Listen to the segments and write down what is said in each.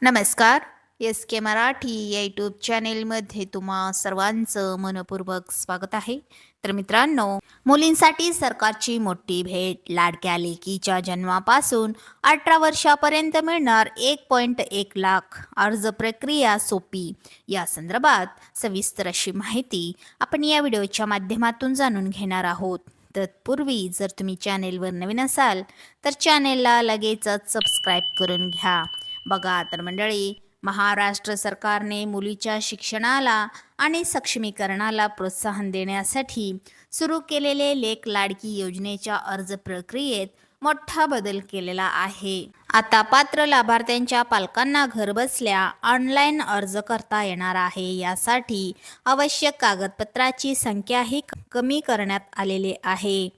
नमस्कार. एस के मराठी या यूट्यूब चॅनेलमध्ये तुम्हा सर्वांचं मनपूर्वक स्वागत आहे. तर मित्रांनो, मुलींसाठी सरकारची मोठी भेट. लाडक्या लेकीच्या जन्मापासून 18 वर्षापर्यंत मिळणार 1.1 लाख. अर्ज प्रक्रिया सोपी. या संदर्भात सविस्तर अशी माहिती आपण या व्हिडिओच्या माध्यमातून जाणून घेणार आहोत. तत्पूर्वी जर तुम्ही चॅनेलवर नवीन असाल तर चॅनेलला लगेचच सबस्क्राईब करून घ्या. बघा तर मंडळी, महाराष्ट्र सरकारने मुलीच्या शिक्षणाला आणि सक्षमीकरणाला प्रोत्साहन देण्यासाठी सुरू केलेले लेक लाडकी योजनेच्या अर्ज प्रक्रियेत मोठा बदल केलेला आहे. आता पात्र लाभार्थ्यांच्या पालकांना घरबसल्या ऑनलाईन अर्ज करता येणार आहे. यासाठी आवश्यक कागदपत्राची संख्याही कमी करण्यात आलेली आहे.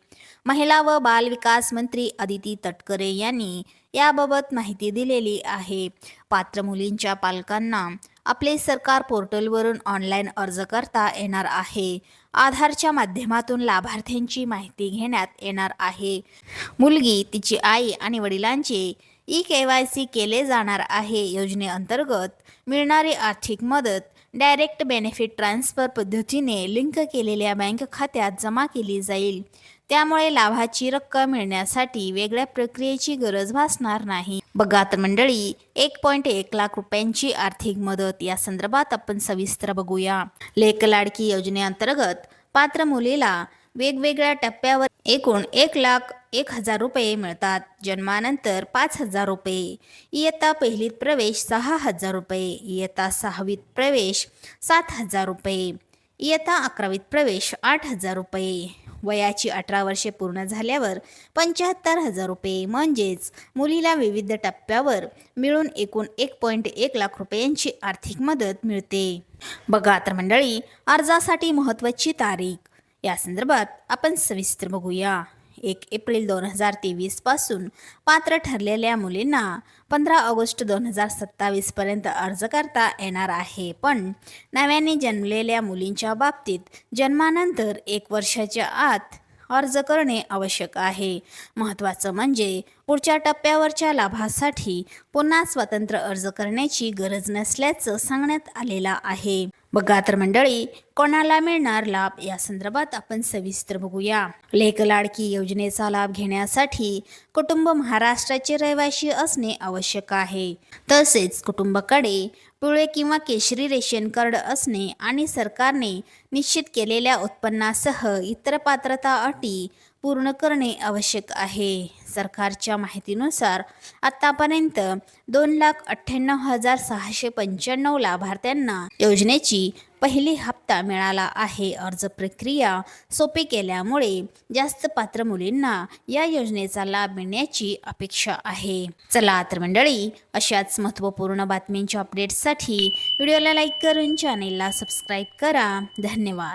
महिला व बाल विकास मंत्री अदिती तटकरे यांनी याबाबत माहिती दिलेली आहे. पात्र मुलींच्या पालकांना आपले सरकार पोर्टलवरून ऑनलाईन अर्ज करता येणार आहे. आधारच्या माध्यमातून लाभार्थ्यांची माहिती घेण्यात येणार आहे. मुलगी, तिची आई आणि वडिलांचे KYC केले जाणार आहे. योजनेअंतर्गत मिळणारी आर्थिक मदत डायरेक्ट बेनिफिट ट्रान्सफर पद्धतीने लिंक केलेल्या बँक खात्यात जमा केली जाईल. त्यामुळे लाभाची रक्कम मिळण्यासाठी वेगळ्या प्रक्रियेची गरज भासणार नाही. बघा तर मंडळी, 1.1 लाख रुपयांची आर्थिक मदत. या संदर्भात आपण सविस्तर बघूया. लेक लाडकी योजनेअंतर्गत पात्र मुलीला वेगवेगळ्या टप्प्यावर एकूण 1,01,000 रुपये मिळतात. जन्मानंतर 5,000 रुपये, इयत्ता पहिलीत प्रवेश 6,000 रुपये, इयत्ता 6वीत प्रवेश 7,000 रुपये, इयत्ता 11वीत प्रवेश 8,000 रुपये, वयाची 18 वर्षे पूर्ण झाल्यावर 75,000 रुपये. म्हणजेच मुलीला विविध टप्प्यावर मिळून एकूण 1.1 लाख रुपयांची आर्थिक मदत मिळते. बघा तर मंडळी, अर्जासाठी महत्त्वाची तारीख. या संदर्भात आपण सविस्तर बघूया. 1 एप्रिल 2023 पासून पात्र ठरलेल्या मुलींना 15 ऑगस्ट 2027 पर्यंत अर्ज करता येणार आहे. पण नव्याने जन्मलेल्या मुलींच्या बाबतीत जन्मानंतर 1 वर्षाच्या आत अर्ज करणे आवश्यक आहे. महत्त्वाचं म्हणजे पुढच्या टप्प्यावरच्या लाभासाठी पुन्हा स्वतंत्र अर्ज करण्याची गरज नसल्याचं सांगण्यात आलेलं आहे. बघा तर मंडळी, कोणाला मिळणार लाभ या संदर्भात आपण सविस्तर बघूया. लेक लाडकी योजनेचा लाभ घेण्यासाठी कुटुंब महाराष्ट्राचे रहिवासी असणे आवश्यक आहे. तसेच कुटुंबाकडे पिवळे किंवा केशरी रेशन कार्ड असणे आणि सरकारने निश्चित केलेल्या उत्पन्नासह इतर पात्रता अटी पूर्ण करणे आवश्यक आहे. सरकारच्या माहितीनुसार आतापर्यंत 2,98,695 लाभार्थ्यांना योजनेची पहिली हप्ता मिळाला आहे. अर्ज प्रक्रिया सोपी केल्यामुळे जास्त पात्र मुलींना या योजनेचा लाभ मिळण्याची अपेक्षा आहे. चला तर मंडळी, अशाच महत्त्वपूर्ण बातम्यांच्या अपडेट्ससाठी व्हिडिओला लाईक करून चॅनेलला सबस्क्राईब करा. धन्यवाद.